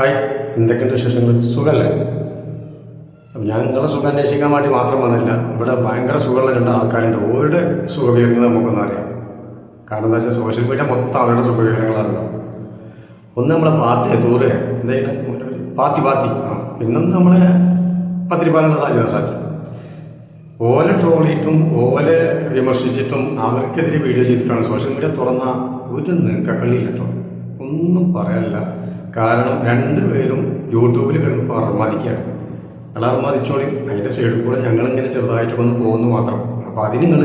Hi, എന്തൊക്കെയുണ്ട് വിശേഷങ്ങൾ? സുഖമല്ലേ? അപ്പം ഞാൻ നിങ്ങളെ സുഖം അന്വേഷിക്കാൻ വേണ്ടി മാത്രം വന്നില്ല. ഇവിടെ ഭയങ്കര സുഖമുള്ള രണ്ട് ആൾക്കാരുണ്ട്. ഓരുടെ സുഖവിവരങ്ങൾ നമുക്കൊന്നും അറിയാം. കാരണം എന്താ വെച്ചാൽ സോഷ്യൽ മീഡിയ മൊത്തം അവരുടെ സുഖവിവരങ്ങളാണല്ലോ. ഒന്ന് നമ്മളെ ദൂരെ എന്തായാലും പാത്തി പിന്നൊന്ന് നമ്മളെ പത്തിരിപ്പാലുള്ള സാധ്യത ഓലെ ട്രോളിയിട്ടും ഓലെ വിമർശിച്ചിട്ടും അവർക്കെതിരെ വീഡിയോ ചെയ്തിട്ടാണ് സോഷ്യൽ മീഡിയ തുറന്ന ഒരു നിൽക്കക്കള്ളിയില്ല കേട്ടോ. ഒന്നും പറയാനില്ല. കാരണം രണ്ടുപേരും യൂട്യൂബിൽ കിടന്ന് അർമാദിക്കുകയാണ്. നിങ്ങൾ അർമാദിച്ചോളി, അതിൻ്റെ സൈഡിൽ കൂടെ ഞങ്ങളിങ്ങനെ ചെറുതായിട്ട് വന്ന് പോകുന്നു മാത്രം. അപ്പോൾ അതിന് നിങ്ങൾ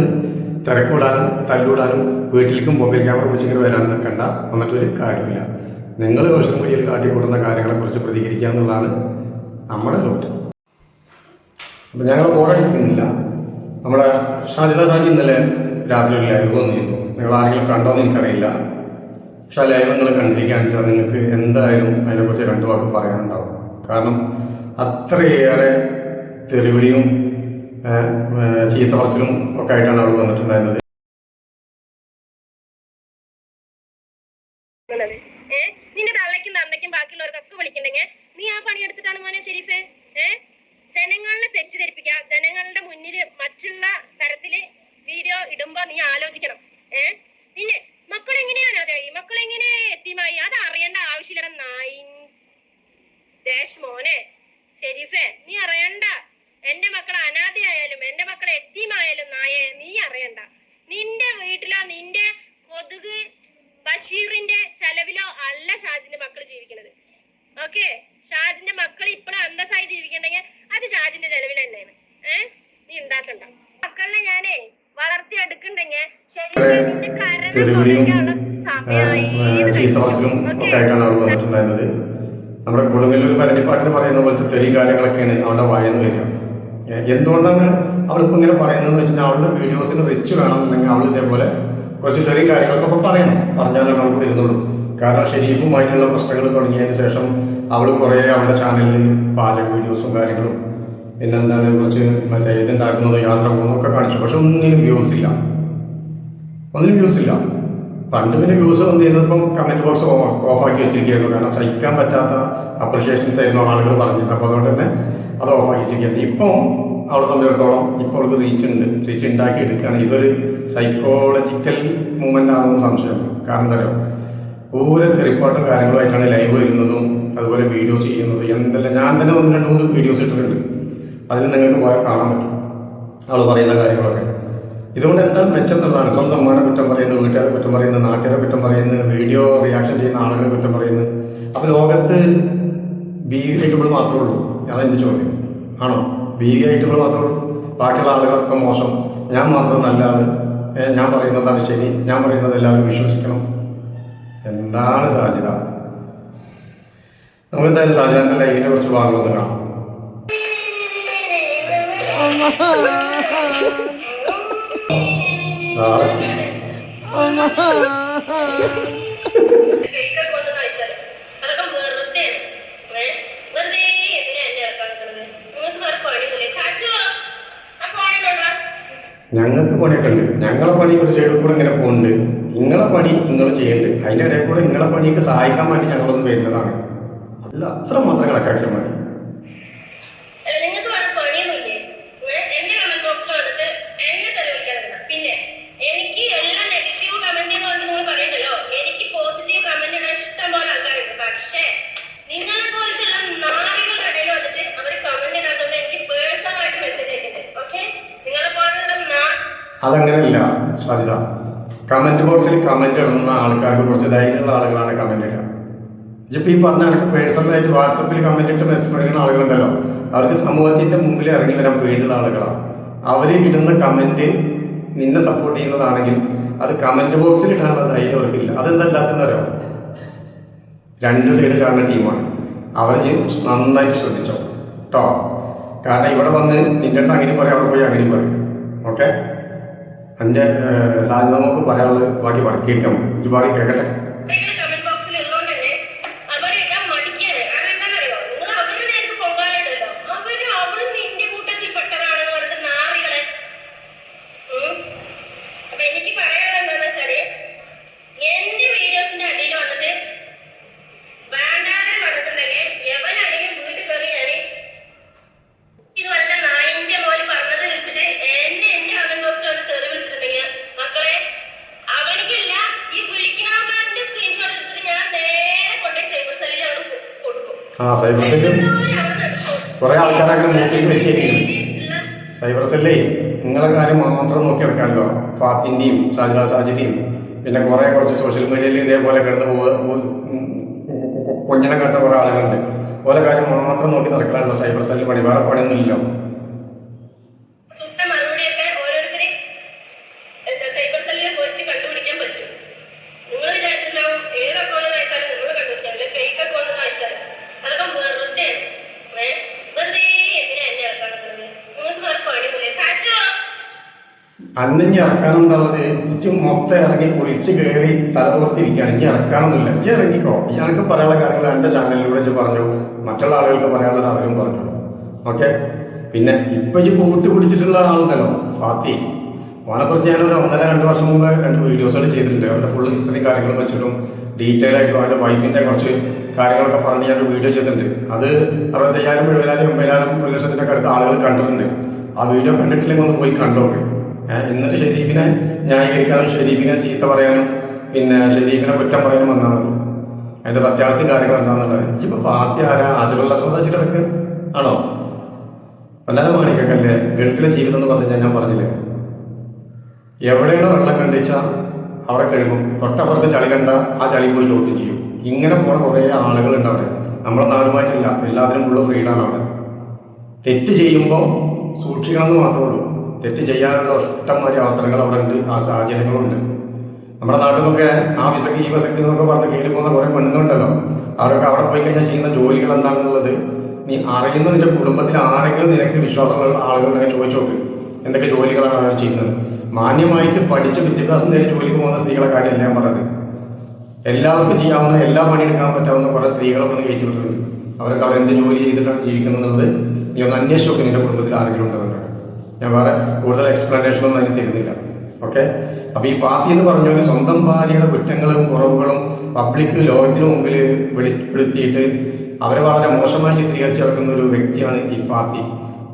തിരക്കിടാനും തല്ലിവിടാനും വീട്ടിലേക്കും മൊബൈൽ ക്യാമറ വെച്ചിങ്ങനെ വരാനും നിൽക്കേണ്ട. എന്നിട്ടൊരു കാര്യമില്ല. നിങ്ങൾ സോഷ്യൽ മീഡിയയിൽ കാട്ടിക്കൂടുന്ന കാര്യങ്ങളെക്കുറിച്ച് പ്രതികരിക്കുക എന്നുള്ളതാണ് നമ്മുടെ ലോട്ട്. അപ്പം ഞങ്ങൾ ബോറടിക്കുന്നില്ല. നമ്മുടെ ഷാജിദ സാജി ഇന്നലെ രാത്രി ഒരു ലൈവ് വന്നിരുന്നു. നിങ്ങൾ ആരെങ്കിലും കണ്ടോന്ന് എനിക്കറിയില്ല. പക്ഷെ ആ ലൈവ് നിങ്ങൾ കണ്ടിരിക്കുകയാണെന്ന് വെച്ചാൽ നിങ്ങൾക്ക് എന്തായാലും അതിനെക്കുറിച്ച് രണ്ടു വാക്ക് പറയാനുണ്ടാവും. കാരണം അത്രയേറെ തെറിവിളിയും ചീത്ത പറച്ചിലും ഒക്കെ ആയിട്ടാണ് അവൾ വന്നിട്ടുണ്ടായിരുന്നത്. നിന്റെ തള്ളയ്ക്കും തന്തയ്ക്കും ബാക്കിയുള്ളവർക്കൊക്കെ വിളിക്കണ്ടെങ്കിൽ നീ ആ പണിയെടുത്തിട്ടാണ് മോനെ ഷെരീഫേ. ജനങ്ങളെ തെറ്റിദ്ധരിപ്പിക്കുക, ജനങ്ങളുടെ മുന്നിൽ മറ്റുള്ള തരത്തില് വീഡിയോ ഇടുമ്പോ നീ ആലോചിക്കണം. പിന്നെ മക്കളെങ്ങനെയാണ് അതായി, മക്കളെങ്ങനെ എത്തിമായി, അത് അറിയേണ്ട ആവശ്യമില്ല. നായി ദേശ് മോനെ ഷെരീഫേ, നീ അറിയണ്ട. എന്റെ മക്കളെ അനാഥയായാലും എന്റെ മക്കളെ എത്തിമായാലും നായെ നീ അറിയണ്ട. നിന്റെ വീട്ടിലോ നിന്റെ കൊതുക് ബഷീറിന്റെ ചെലവിലോ അല്ല ഷാജിന്റെ മക്കൾ ജീവിക്കണത്. ഓക്കെ, ഷാജിന്റെ മക്കൾ ഇപ്പോഴും അന്തസ്സായി ജീവിക്കണ്ടെങ്കിൽ അത് ഷാജിന്റെ ചെലവിൽ തന്നെയാണ്. നീ ഉണ്ടാക്കണ്ട. മക്കളെ ഞാനേ വളർത്തി എടുക്കണ്ടെങ്കിൽ നിന്റെ കരനുള്ള സമയമായി. നമ്മുടെ കൊടുങ്ങല്ലൂർ ഭരണിപ്പാട്ടിന് പറയുന്ന പോലത്തെ തെറി കാര്യങ്ങളൊക്കെയാണ് അവളുടെ വായന്ന് വരിക. എന്തുകൊണ്ടാണ് അവളിപ്പോൾ ഇങ്ങനെ പറയുന്നതെന്ന് വെച്ചാൽ അവളുടെ വീഡിയോസിന് റിച്ച് വേണമെന്നുണ്ടെങ്കിൽ അവൾ ഇതേപോലെ കുറച്ച് ചെറിയ കാര്യങ്ങളൊക്കെ പറഞ്ഞാലേ നമുക്ക് വരുന്നുള്ളൂ. കാരണം ഷെരീഫുമായിട്ടുള്ള പ്രശ്നങ്ങൾ തുടങ്ങിയതിന് ശേഷം അവൾ കുറേ അവളുടെ ചാനലിൽ പാചക വീഡിയോസും കാര്യങ്ങളും പിന്നെന്താണ് കുറച്ച് മറ്റേ ഇതുണ്ടാക്കുന്നതോ യാത്ര പോകുന്നതൊക്കെ കാണിച്ചു. പക്ഷെ ഒന്നിനും വ്യൂസ് ഇല്ല. പണ്ട് പിന്നെ വ്യൂസ് വന്നു ചെയ്യുന്നപ്പം കമൻറ്റ് ബോക്സ് ഓഫാക്കി വെച്ചിരിക്കുകയായിരുന്നു. കാരണം സഹിക്കാൻ പറ്റാത്ത അപ്രിഷിയേഷൻസ് ആയിരുന്നു ആളുകൾ പറഞ്ഞിരുന്നത്. അപ്പോൾ അതുകൊണ്ട് തന്നെ അത് ഓഫാക്കി വെച്ചിരിക്കുകയാണ്. ഇപ്പം അവളെ സംബന്ധിച്ചിടത്തോളം ഇപ്പോൾ അവൾക്ക് റീച്ച് ഉണ്ടാക്കി എടുക്കുകയാണ്. ഇതൊരു സൈക്കോളജിക്കൽ മൂവ്മെൻ്റ് ആണെന്ന് സംശയം. കാരണം എന്താ പറയുക, ഓരോ തെറിപ്പാട്ടും കാര്യങ്ങളുമായിട്ടാണ് ലൈവ് വരുന്നതും അതുപോലെ വീഡിയോസ് ചെയ്യുന്നതും. എന്തെല്ലാം ഞാൻ തന്നെ 1-2-3 വീഡിയോസ് ഇട്ടിട്ടുണ്ട്. അതിൽ നിങ്ങൾക്ക് പോയാൽ കാണാൻ പറ്റും അവൾ പറയുന്ന കാര്യങ്ങളൊക്കെ. ഇതുകൊണ്ട് എന്താണ് മെച്ചം എന്നുള്ളതാണ്. സ്വന്തം അമ്മനെ കുറ്റം പറയുന്നത്, വീട്ടുകാരെ കുറ്റം പറയുന്നത്, നാട്ടുകാരെ കുറ്റം പറയുന്നത്, വീഡിയോ റിയാക്ഷൻ ചെയ്യുന്ന ആളുകളെ കുറ്റം പറയുന്നത്. അപ്പോൾ ലോകത്ത് BV മാത്രമേ ഉള്ളൂ. അതെൻ്റെ ചോദ്യം. ആണോ? BV മാത്രമേ ഉള്ളൂ? ബാക്കിയുള്ള ആളുകളൊക്കെ മോശം, ഞാൻ മാത്രം നല്ല ആള്, ഞാൻ പറയുന്നതാണ് ശരി, ഞാൻ പറയുന്നത് എല്ലാവരും വിശ്വസിക്കണം. എന്താണ് സാധ്യത? നമുക്കെന്തായാലും സാധ്യത ലൈവിനെ കുറിച്ച് ഭാഗമൊന്നും കാണാം. ഞങ്ങൾക്ക് പണിയൊക്കെ ഉണ്ട്. ഞങ്ങളെ പണി ഒരു സൈഡിൽ കൂടെ ഇങ്ങനെ പോകുന്നുണ്ട്. നിങ്ങളെ പണി നിങ്ങൾ ചെയ്യുന്നുണ്ട്. അതിൻ്റെ ഇടയിൽ കൂടെ നിങ്ങളെ പണിയൊക്കെ സഹായിക്കാൻ വേണ്ടി ഞങ്ങളൊന്ന് വരുന്നതാണ്. അല്ല, അത്ര മാത്രം കണക്കാക്കിയാൽ മതി. അതങ്ങനെയല്ല സാധ്യത. കമന്റ് ബോക്സിൽ കമന്റ് ഇടുന്ന ആൾക്കാർക്ക് കുറച്ച് ധൈര്യമുള്ള ആളുകളാണ് കമന്റ് ഇടുക. ഇതിപ്പോൾ ഈ പറഞ്ഞ എനിക്ക് പേഴ്സണലായിട്ട് വാട്സപ്പിൽ കമന്റ് ഇട്ട് മെസ്സേജ് പറയുന്ന ആളുകളുണ്ടല്ലോ, അവർക്ക് സമൂഹത്തിന്റെ മുമ്പിൽ ഇറങ്ങി വരാൻ പേടിയുള്ള ആളുകളാണ്. അവർ ഇടുന്ന കമന്റ് നിന്നെ സപ്പോർട്ട് ചെയ്യുന്നതാണെങ്കിൽ അത് കമന്റ് ബോക്സിൽ ഇടാനുള്ള ധൈര്യം അവർക്കില്ല. അതെന്തല്ലാത്തതെന്നറിയോ, 2 സൈഡ് കാണുന്ന ടീമാണ്. അവർ നന്നായിട്ട് ശ്രദ്ധിച്ചോ കേട്ടോ. കാരണം ഇവിടെ വന്ന് നിന്റെ അടുത്ത് അങ്ങനെ പറയും, അവിടെ പോയി അങ്ങനെ പറയും. ഓക്കെ, എൻ്റെ സാധ്യത നമുക്ക് പറയാനുള്ളത് ബാക്കി കേൾക്കാം. ഇത് ബാക്കി കേൾക്കട്ടെ. എന്റെ വീഡിയോസിന്റെ അടിയിൽ വന്നിട്ട് വേണ്ടാതെ പറഞ്ഞിട്ടുണ്ടെങ്കിൽ സൈബർ സെല്ല് കുറേ ആൾക്കാരെ അങ്ങനെ നോക്കി വെച്ചിരിക്കുന്നു. സൈബർ സെല്ലേ നിങ്ങളെ കാര്യം മാത്രം നോക്കി എടുക്കാമല്ലോ. ഫാത്തിൻ്റെയും സാജിദ സാജിൻ്റെയും പിന്നെ കുറച്ച് സോഷ്യൽ മീഡിയയിൽ ഇതേപോലെ കിടന്ന് കൊഞ്ഞിനെ കണ്ട കുറേ ആളുകളുണ്ട്. ഓരോ കാര്യം മാത്രം നോക്കി നടക്കാനുള്ള സൈബർ സെല്ല് പണി, വേറെ പണിയൊന്നുമില്ലല്ലോ. അന്നഞ്ഞ് ഇറക്കാനെന്നുള്ളത് ഇച്ച് മൊത്തം ഇറങ്ങി കുളിച്ച് കയറി തലതോർത്തിരിക്കുകയാണ്. ഇനി ഇറക്കാനൊന്നുമില്ല. ഇജ്ജ് ഇറങ്ങിക്കോ. ഇയാൾക്ക് പറയാനുള്ള കാര്യങ്ങൾ എൻ്റെ ചാനലിലൂടെ ഇജ്ജ് പറഞ്ഞു, മറ്റുള്ള ആളുകൾക്ക് പറയാനുള്ളത് അവരും പറഞ്ഞു. ഓക്കെ. പിന്നെ ഇപ്പം ഇജ്ജ് കൂട്ടി പിടിച്ചിട്ടുള്ള ആളുണ്ടല്ലോ ഫാത്തി, ഓനെക്കുറിച്ച് ഞാനൊരു 1.5-2 വർഷം മുമ്പ് 2 വീഡിയോസുകൾ ചെയ്തിട്ടുണ്ട്. അവരുടെ ഫുൾ ഹിസ്റ്ററി കാര്യങ്ങളും വെച്ചിട്ടും ഡീറ്റെയിൽ ആയിട്ടും അവൻ്റെ വൈഫിൻ്റെ കുറച്ച് കാര്യങ്ങളൊക്കെ പറഞ്ഞ് ഞാനൊരു വീഡിയോ ചെയ്തിട്ടുണ്ട്. അത് 65,000, 70,000, 80,000, 1 ലക്ഷത്തിൻ്റെ അടുത്ത് ആളുകൾ കണ്ടിട്ടുണ്ട്. ആ വീഡിയോ കണ്ടിട്ടില്ലെങ്കിൽ ഒന്ന് പോയി കണ്ടോക്കെ. എന്നിട്ട് ഷെരീഫിനെ ന്യായീകരിക്കാനും ഷെരീഫിനെ ചീത്ത പറയാനും പിന്നെ ഷെരീഫിനെ കുറ്റം പറയാനും വന്നാൽ മതി. അതിൻ്റെ സത്യാവസ്ഥയും കാര്യങ്ങളും എന്താണെന്നുള്ളത്. ഇപ്പോൾ ഫാത്തി ആരാ? ആജറുള്ള സ്വദേശികളൊക്കെ ആണോ? വല്ലാതെ മാണിക്കല്ലേ ഗൾഫിലെ ജീവിതം എന്ന് പറഞ്ഞു ഞാൻ പറഞ്ഞില്ലേ. എവിടെയാണോ വെള്ളം കണ്ടിച്ചാൽ അവിടെ കഴുകും, തൊട്ടപ്പുറത്ത് ചളി കണ്ട ആ ചളി പോയി ചോദ്യം ചെയ്യും. ഇങ്ങനെ പോണ കുറേ ആളുകളുണ്ട് അവിടെ. നമ്മുടെ നാടുമായിട്ടില്ല, എല്ലാത്തിനും ഫുള്ള് ഫ്രീഡാണ് അവിടെ. തെറ്റ് ചെയ്യുമ്പോൾ സൂക്ഷിക്കണമെന്ന് മാത്രമേ ഉള്ളൂ. തെറ്റ് ചെയ്യാനുള്ള ഇഷ്ടംമാതിരി അവസരങ്ങൾ അവിടെ ഉണ്ട്, ആ സാഹചര്യങ്ങളുണ്ട്. നമ്മുടെ നാട്ടിൽ നിന്നൊക്കെ ആ വിസക്ക് ഈ വിസക്ക് എന്നൊക്കെ പറഞ്ഞ് കയറി പോകുന്ന കുറേ പെണ്ണുങ്ങളുണ്ടല്ലോ. അവരൊക്കെ അവിടെ പോയി കഴിഞ്ഞാൽ ചെയ്യുന്ന ജോലികൾ എന്താണെന്നുള്ളത് നീ അറിയുന്ന നിന്റെ കുടുംബത്തിൽ ആരെങ്കിലും നിനക്ക് വിശ്വാസമുള്ള ആളുകളുണ്ടെങ്കിൽ ചോദിച്ചു നോക്ക്, എന്തൊക്കെ ജോലികളാണ് അവർ ചെയ്യുന്നത്. മാന്യമായിട്ട് പഠിച്ച് വിദ്യാഭ്യാസം നേടി ജോലിക്ക് പോകുന്ന സ്ത്രീകളെ കാര്യമല്ല ഞാൻ പറഞ്ഞത്. എല്ലാവർക്കും ചെയ്യാവുന്ന, എല്ലാ പണിയെടുക്കാൻ പറ്റാവുന്ന കുറേ സ്ത്രീകളെ വന്ന് കയറ്റി വിട്ടിട്ടുണ്ട്. അവരൊക്കെ അവിടെ എന്ത് ജോലി ചെയ്തിട്ടാണ് ജീവിക്കുന്നത് നീ ഒന്ന് അന്വേഷിച്ച് നോക്ക്. നിന്റെ കുടുംബത്തിൽ ആരെങ്കിലും ഉണ്ടെന്നുണ്ട്. ഞാൻ വേറെ കൂടുതൽ എക്സ്പ്ലനേഷനൊന്നും അതിന് തരുന്നില്ല. ഓക്കെ. അപ്പോൾ ഈ ഫാത്തി എന്ന് പറഞ്ഞാൽ സ്വന്തം ഭാര്യയുടെ കുറ്റങ്ങളും കുറവുകളും പബ്ലിക് ലോകത്തിന് മുമ്പിൽ വെളിപ്പെടുത്തിയിട്ട് അവരെ വളരെ മോശമായി ചിത്രീകരിച്ച് നടക്കുന്ന ഒരു വ്യക്തിയാണ് ഈ ഫാത്തി.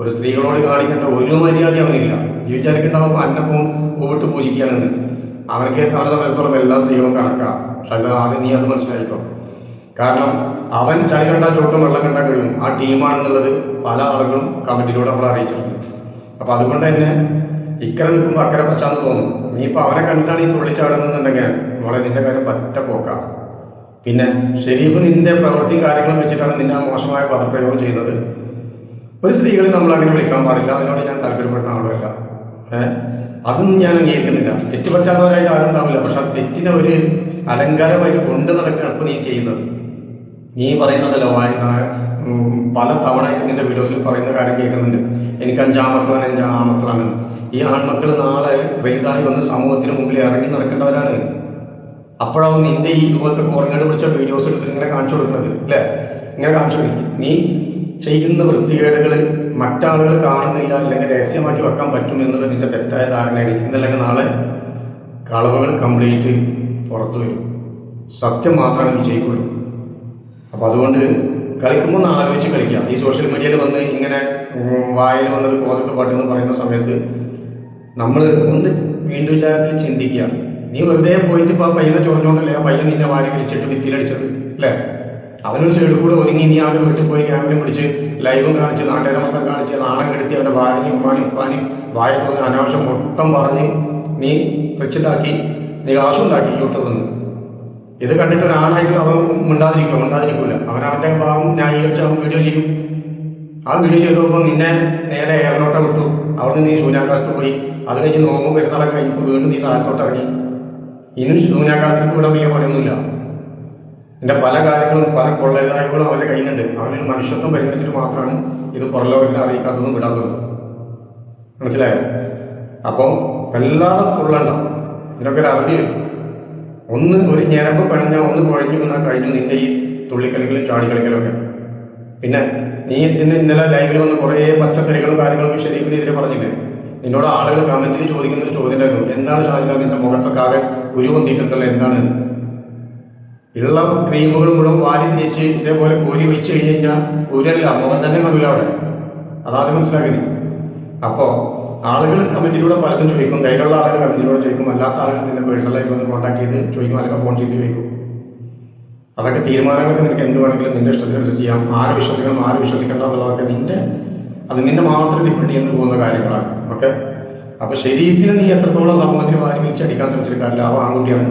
ഒരു സ്ത്രീകളോട് കാണിക്കേണ്ട ഒരു മര്യാദ അവനില്ല. ഈ വിചാരിക്കേണ്ടാവുമ്പോൾ അന്നപ്പം പൂവിട്ട് പൂജിക്കുകയാണെന്ന്. അവനൊക്കെ അവനെ സംബന്ധിച്ചിടത്തോളം എല്ലാ സ്ത്രീകളും കണക്കാം. പക്ഷെ അത് ആദ്യം നീ അത് മനസ്സിലാക്കിക്കോ. കാരണം അവൻ ചളി കണ്ടാൽ ചോട്ടും വെള്ളം കണ്ടാൽ കഴിയും ആ ടീമാണെന്നുള്ളത് പല ആളുകളും കമൻറ്റിലൂടെ നമ്മൾ അറിയിച്ചിട്ടുണ്ട്. അപ്പോൾ അതുകൊണ്ട് തന്നെ ഇക്കരെ നിൽക്കുമ്പോൾ അക്കരെ പച്ചാന്ന് തോന്നും. നീ ഇപ്പോൾ അവനെ കണ്ടിട്ടാണ് ഈ തുള്ളിച്ചാടുന്നുണ്ടെങ്കിൽ മോളെ നിന്റെ കാര്യം പറ്റ പോക്കാം. പിന്നെ ഷെരീഫ് നിന്റെ പ്രവൃത്തിയും കാര്യങ്ങളും വെച്ചിട്ടാണ് നിന്നെ ആ മോശമായ പദപ്രയോഗം ചെയ്യുന്നത്. ഒരു സ്ത്രീകളെ നമ്മൾ അങ്ങനെ വിളിക്കാൻ പാടില്ല. അതിനോട് ഞാൻ താല്പര്യപ്പെടുന്ന ആളുമല്ല. അതൊന്നും ഞാൻ അംഗീകരിക്കുന്നില്ല. തെറ്റ് പറ്റാത്തവരായിട്ട് ആരും ഉണ്ടാവില്ല. പക്ഷെ ആ തെറ്റിനെ ഒരു അലങ്കാരമായിട്ട് കൊണ്ട് നടക്കുകയാണ് ഇപ്പോൾ നീ ചെയ്യുന്നത്. നീ പറയുന്നതല്ലോ പല തവണയായിട്ട് നിന്റെ വീഡിയോസിൽ പറയുന്ന കാര്യം കേൾക്കുന്നുണ്ട്. എനിക്ക് 5 ആൺമക്കളാണ്, 5 ആൺമക്കളാണ്. ഈ ആൺമക്കൾ നാളെ വലുതായി വന്ന് സമൂഹത്തിന് മുമ്പിൽ ഇറങ്ങി നടക്കേണ്ടവരാണ്. അപ്പോഴാവും നിന്റെ ഈ ഇതുപോലത്തെ കുറങ്ങേട് പിടിച്ച വീഡിയോസ് എടുത്തിട്ട് ഇങ്ങനെ കാണിച്ചു കൊടുക്കുന്നത് അല്ലേ? ഇങ്ങനെ കാണിച്ചു കൊടുക്കും. നീ ചെയ്യുന്ന വൃത്തികേടുകൾ മറ്റാളുകൾ കാണുന്നില്ല, അല്ലെങ്കിൽ രഹസ്യമാക്കി വെക്കാൻ പറ്റും എന്നുള്ളത് നിന്റെ തെറ്റായ ധാരണയാണ്. ഇന്നല്ലെങ്കിൽ നാളെ കളവുകൾ കംപ്ലീറ്റ് പുറത്തു വരും. സത്യം മാത്രമേ വിജയിക്കുള്ളൂ. അപ്പോൾ അതുകൊണ്ട് കളിക്കുമ്പോൾ ഒന്ന് ആലോചിച്ച് കളിക്കാം. ഈ സോഷ്യൽ മീഡിയയിൽ വന്ന് ഇങ്ങനെ വായിൽ വന്നത് കോതൊക്കെ പാട്ടെന്ന് പറയുന്ന സമയത്ത് നമ്മൾ ഒന്ന് വീണ്ടും വിചാരത്തിൽ ചിന്തിക്കുക. നീ വെറുതെ പോയിട്ട് ഇപ്പോൾ ആ പയ്യനെ ചൊറിഞ്ഞോണ്ടല്ലേ ആ പയ്യൻ നിന്നെ വാരി വിളിച്ചിട്ട് ഭിത്തിയിലടിച്ചത് അല്ലേ? അവനൊരു സൈഡിൽ കൂടെ ഒതുങ്ങി നീ അവൻ്റെ വീട്ടിൽ പോയി ക്യാമറയും പിടിച്ച് ലൈവും കാണിച്ച് നാട്ടുകാരെ മൊത്തം കാണിച്ച് നാണം കെടുത്തി അവൻ്റെ ഭാര്യയും ഉമ്മാനും ഉപ്പാനും വായിട്ട് വന്ന് അനാവശ്യം മൊത്തം പറഞ്ഞ് നീ റിച്ചിട്ടാക്കി, നീ കാശുണ്ടാക്കി യൂട്യൂബിൽ നിന്ന്. ഇത് കണ്ടിട്ട് ഒരാണായിട്ട് അവൻ മിണ്ടാതിരിക്കൂല. അവൻ്റെ ഭാവം ന്യായീകരിച്ച് അവൻ വീഡിയോ ചെയ്യും. ആ വീഡിയോ ചെയ്തപ്പോൾ നിന്നെ നേരെ എയർലോട്ട വിട്ടു. അവിടെ നീ ശൂന്യാകാശത്ത് പോയി. അത് കഴിഞ്ഞ് നോമ്പ് പെരുന്നാളൊക്കെ കഴിഞ്ഞപ്പോൾ വീണ്ടും നീ താഴത്തോട്ട് ഇറങ്ങി. ഇനിയും ശൂന്യാകാശത്തേക്ക് ഇവിടെ വലിയ പണിയൊന്നുമില്ല. എൻ്റെ പല കാര്യങ്ങളും പല കൊള്ളരുതായ്മകളും അവൻ്റെ കയ്യിലുണ്ട്. അവനൊരു മനുഷ്യത്വം പരിഗണിച്ചിട്ട് മാത്രമാണ് ഇത് പുറലോകത്തിന് അറിയിക്കാത്തതും വിടാത്തതും. മനസ്സിലായോ? അപ്പോൾ വല്ലാതെ തുള്ളണ്ട. ഇതിനൊക്കെ ഒരു അറിഞ്ഞ് വരും. ഒന്ന് ഒരു ഞരമ്പ് പിണഞ്ഞാൽ ഒന്ന് കുഴഞ്ഞു വന്നാൽ കഴിഞ്ഞു നിന്റെ ഈ തുള്ളിക്കളികളും ചാടിക്കളിക്കലൊക്കെ. പിന്നെ നീ ഇന്നലെ ലൈവിൽ വന്ന് കുറേ പച്ചക്കറികളും കാര്യങ്ങളും ഷെരീഫിനെതിരെ പറഞ്ഞില്ലേ? നിന്നോട് ആളുകൾ കമന്റിൽ ചോദിക്കുന്നൊരു ചോദ്യം ഉണ്ടായിരുന്നു, എന്താണ് ഷാജിദ നിന്റെ മുഖത്തൊക്കെ ആകെ കുരു വന്നിട്ടുണ്ടല്ലോ, എന്താണ്? ഉള്ള ക്രീമുകളും മുഴുവൻ വാരി തേച്ച് ഇതേപോലെ കോരി വെച്ച് കഴിഞ്ഞ് കഴിഞ്ഞാൽ കുരല്ല, മുഖം തന്നെ കണ്ടില്ല അവിടെ. അതാദ്യം മനസ്സിലാക്കി. അപ്പോൾ ആളുകൾ കമന്റിലൂടെ പലതും ചോദിക്കും. ധൈര്യമുള്ള ആളുകൾ കമന്റിലൂടെ ചോദിക്കും, അല്ലാത്ത ആളുകൾ നിന്നെ പേഴ്സണലായിട്ട് ഒന്ന് കോൺടാക്ട് ചെയ്ത് ചോദിക്കും, അല്ലെങ്കിൽ ഫോൺ ചെയ്ത് ചോദിക്കും. അതൊക്കെ തീരുമാനങ്ങളൊക്കെ നിനക്ക് എന്ത് വേണമെങ്കിലും നിന്റെ ഇഷ്ടത്തിനനുസരിച്ച് ചെയ്യാം. ആരെ വിശ്വസിക്കണം ആരെ വിശ്വസിക്കേണ്ട എന്നുള്ളതൊക്കെ നിന്നെ മാത്രം ഡിപ്പെൻഡ് ചെയ്യുന്ന പോകുന്ന കാര്യങ്ങളാണ്. ഓക്കെ, അപ്പോൾ ഷെരീഫിനെ നീ എത്രത്തോളം സമൂഹത്തിൽ വാരി വിളിച്ചടിക്കാൻ ശ്രമിച്ചിട്ട് കാര്യമില്ല. അവൻ ആൺകുട്ടിയാണ്,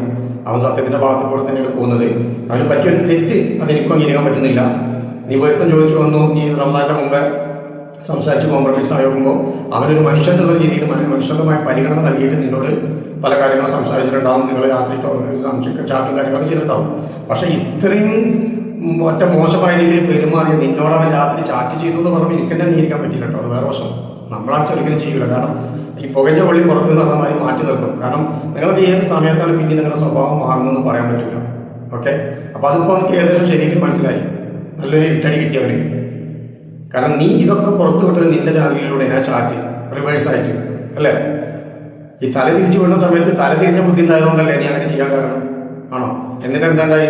അവൻ സത്യത്തിൻ്റെ ഭാഗത്ത് കൂടെ തന്നെയാണ് പോകുന്നത്. അവന് പറ്റിയൊരു തെറ്റ് അതെനിക്കും അംഗീകരിക്കാൻ പറ്റുന്നില്ല. നീ പൊരുത്തം ചോദിച്ചു വന്നു, നീ റമദാൻ്റെ മുമ്പേ സംസാരിച്ച് കോംപ്രമൈസ് ആകുമ്പോൾ അവനൊരു മനുഷ്യൻ എന്നുള്ള രീതിയിൽ മനുഷ്യമായ പരിഗണന നൽകിയിട്ട് നിന്നോട് പല കാര്യങ്ങളും സംസാരിച്ചിട്ടുണ്ടാവും. നിങ്ങൾ രാത്രി ചാറ്റും കാര്യങ്ങളൊക്കെ ചെയ്തിട്ടുണ്ടാവും. പക്ഷേ ഇത്രയും ഒറ്റ മോശമായ രീതിയിൽ പെരുമാറിയ നിന്നോട് അവൻ രാത്രി ചാറ്റ് ചെയ്തു എന്ന് പറയുമ്പോൾ എനിക്ക് തന്നെ അംഗീകരിക്കാൻ പറ്റില്ല കേട്ടോ. അത് വേറെ വശം. നമ്മളാണ് ഒരിക്കലും ചെയ്യില്ല. കാരണം ഈ പുകഞ്ഞ പള്ളി പുറത്ത് നിന്ന് പറഞ്ഞാൽ മാറ്റി നിർത്തും. കാരണം നിങ്ങൾക്ക് ഏത് സമയത്താണ് പിന്നെ നിങ്ങളുടെ സ്വഭാവം മാറുന്നതെന്ന് പറയാൻ പറ്റില്ല. ഓക്കെ, അപ്പോൾ അതിപ്പോൾ എനിക്ക് ഏകദേശം ഷെരീഫിന് മനസ്സിലായി. നല്ലൊരു ഇട്ടടി കിട്ടിയവന്. കാരണം നീ ഇതൊക്കെ പുറത്തു വിട്ടത് നിന്റെ ചാനലിലൂടെ ഞാൻ ചാറ്റ് റിവേഴ്സായിട്ട് അല്ലേ? ഈ തല തിരിച്ചു വിടുന്ന സമയത്ത് തല തിരിഞ്ഞ ബുദ്ധി ഉണ്ടായതുകൊണ്ടല്ലേ നീ അങ്ങനെ ചെയ്യാൻ കാരണം ആണോ? എന്നിട്ട് എന്താണ്ടായി?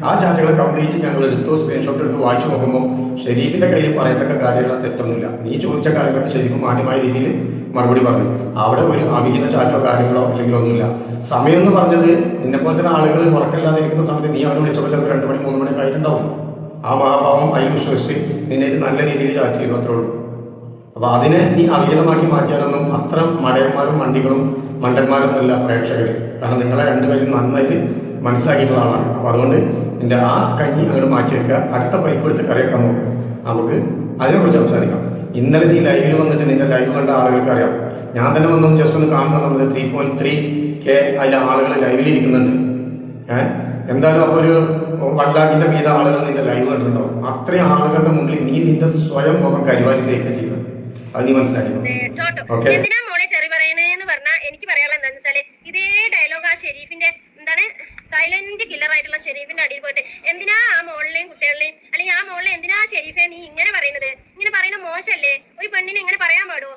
ആ ചാറ്റുകൾ കംപ്ലീറ്റ് ഞങ്ങൾ എടുത്തു, സ്ക്രീൻഷോട്ട് എടുത്ത് വായിച്ചു നോക്കുമ്പോൾ ഷെരീഫിന്റെ കയ്യിൽ പറയത്തക്ക കാര്യങ്ങൾ തെറ്റൊന്നുമില്ല. നീ ചോദിച്ച കാര്യങ്ങൾക്ക് ഷെരീഫ് മാന്യമായ രീതിയിൽ മറുപടി പറഞ്ഞു. അവിടെ ഒരു അവിഹിത ചാറ്റോ കാര്യങ്ങളോ അല്ലെങ്കിൽ ഒന്നുമില്ല. സമയം എന്ന് പറഞ്ഞത് നിന്നെപ്പോലത്തെ ആളുകൾ ഉറക്കല്ലാതെ ഇരിക്കുന്ന സമയത്ത് നീ അവനെ വിളിച്ചപ്പോൾ ചിലപ്പോൾ 2 മണി 3 മണിയൊക്കെ ആയിട്ടുണ്ടാവും. ആ മഹാഭാവം അതിൽ വിശ്വസിച്ച് നിന്നെ നല്ല രീതിയിൽ ചാറ്റ് ചെയ്തു, അത്രേ ഉള്ളൂ. അപ്പോൾ അതിനെ നീ അവിഹിതമാക്കി മാറ്റിയാലൊന്നും അത്ര മടയന്മാരും മണ്ടികളും മണ്ടന്മാരൊന്നും അല്ല പ്രേക്ഷകർ. കാരണം നിങ്ങളെ രണ്ടുപേരും നന്നായിട്ട് മനസ്സിലാക്കിയിട്ടുള്ള ആളാണ്. അപ്പോൾ അതുകൊണ്ട് നിന്റെ ആ കഞ്ഞി അങ്ങോട്ട് മാറ്റി വെക്കുക, അടുത്ത പൈപ്പ് എടുത്ത് കറിയൊക്കെ നോക്കുക. നമുക്ക് അതിനെക്കുറിച്ച് സംസാരിക്കാം. ഇന്നലെ നീ ലൈവിൽ വന്നിട്ട് നിന്റെ ലൈവ് കണ്ട ആളുകൾക്ക് അറിയാം. ഞാൻ തന്നെ വന്നൊന്ന് ജസ്റ്റ് ഒന്ന് കാണുന്ന സമയത്ത് 3.3K അതിലെ ആളുകൾ ലൈവിൽ ഇരിക്കുന്നുണ്ട്. എന്തായാലും അപ്പോൾ ഒരു 1 lakhിന്റെ വീതം ആളുകൾ നിന്റെ ലൈവ് കണ്ടിട്ടുണ്ടാവും. അത്രയും ആളുകളുടെ മുന്നിൽ നീ നിന്റെ സ്വയം മുഖം കരുവാരി തേക്കുക ചെയ്തു. അത് നീ മനസ്സിലാക്കി. ഓക്കെ, എന്തിനാ മോളെ തെറി പറയണേന്ന് പറഞ്ഞാൽ എനിക്ക് പറയാനുള്ള എന്താണെന്ന് വെച്ചാല് ഇതേ ഡയലോഗ് ആ ഷെരീഫിന്റെ എന്താണ് സൈലന്റ് കില്ലർ ആയിട്ടുള്ള ഷെരീഫിന്റെ അടിയിൽ പോയിട്ട് എന്തിനാ ആ മോളിലെയും കുട്ടികളിലെയും അല്ലെങ്കിൽ ആ മോളിലെ എന്തിനാ ഷെരീഫെ നീ ഇങ്ങനെ പറയുന്നത്? ഇങ്ങനെ പറയുന്നത് മോശമല്ലേ? ഒരു പെണ്ണിനെ ഇങ്ങനെ പറയാൻ പാടുമോ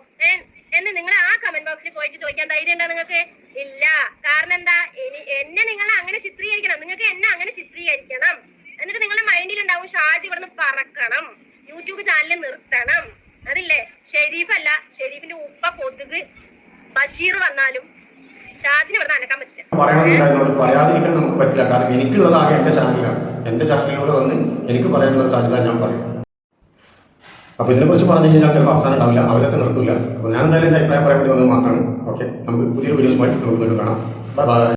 എന്ന് നിങ്ങൾ ആ കമന്റ് ബോക്സിൽ പോയിട്ട് ചോദിക്കാൻ ധൈര്യം ഉണ്ടോ നിങ്ങൾക്ക്? ഇല്ല. കാരണം എന്താ? എന്നെ നിങ്ങൾ അങ്ങനെ ചിത്രീകരിക്കണം. നിങ്ങൾക്ക് എന്നെ അങ്ങനെ ചിത്രീകരിക്കണം. എന്നിട്ട് നിങ്ങളുടെ മൈൻഡിൽ ഉണ്ടാവും ഷാജി ഇവിടുന്ന് പറക്കണം, യൂട്യൂബ് ചാനൽ നിർത്തണം. അതില്ലേ ഷെരീഫല്ല, ഷെരീഫിന്റെ ഉപ്പ കൊതുക് ബഷീർ വന്നാലും ഷാജിന് ഇവിടെ അനക്കാൻ പറ്റില്ല. പറയാതിരിക്കാൻ നമുക്ക് പറ്റില്ല. കാരണം എനിക്കുള്ളതാകെ എന്റെ ചാനലാണ്. എന്റെ ചാനലിലൂടെ വന്ന് എനിക്ക് പറയാനുള്ള സാധ്യത ഞാൻ പറയും. അപ്പോൾ ഇതിനെക്കുറിച്ച് പറഞ്ഞു കഴിഞ്ഞാൽ ചിലപ്പോൾ അവസാനം ഉണ്ടാവില്ല, അവരൊക്കെ നിർത്തില്ല. അപ്പോൾ ഞാൻ എന്തായാലും എൻ്റെ അഭിപ്രായം പറയാൻ വേണ്ടി വന്നത് മാത്രമാണ്. ഓക്കെ, നമുക്ക് പുതിയൊരു വീഡിയോസുമായി നമുക്ക് വീണ്ടും കാണാം. Bye bye.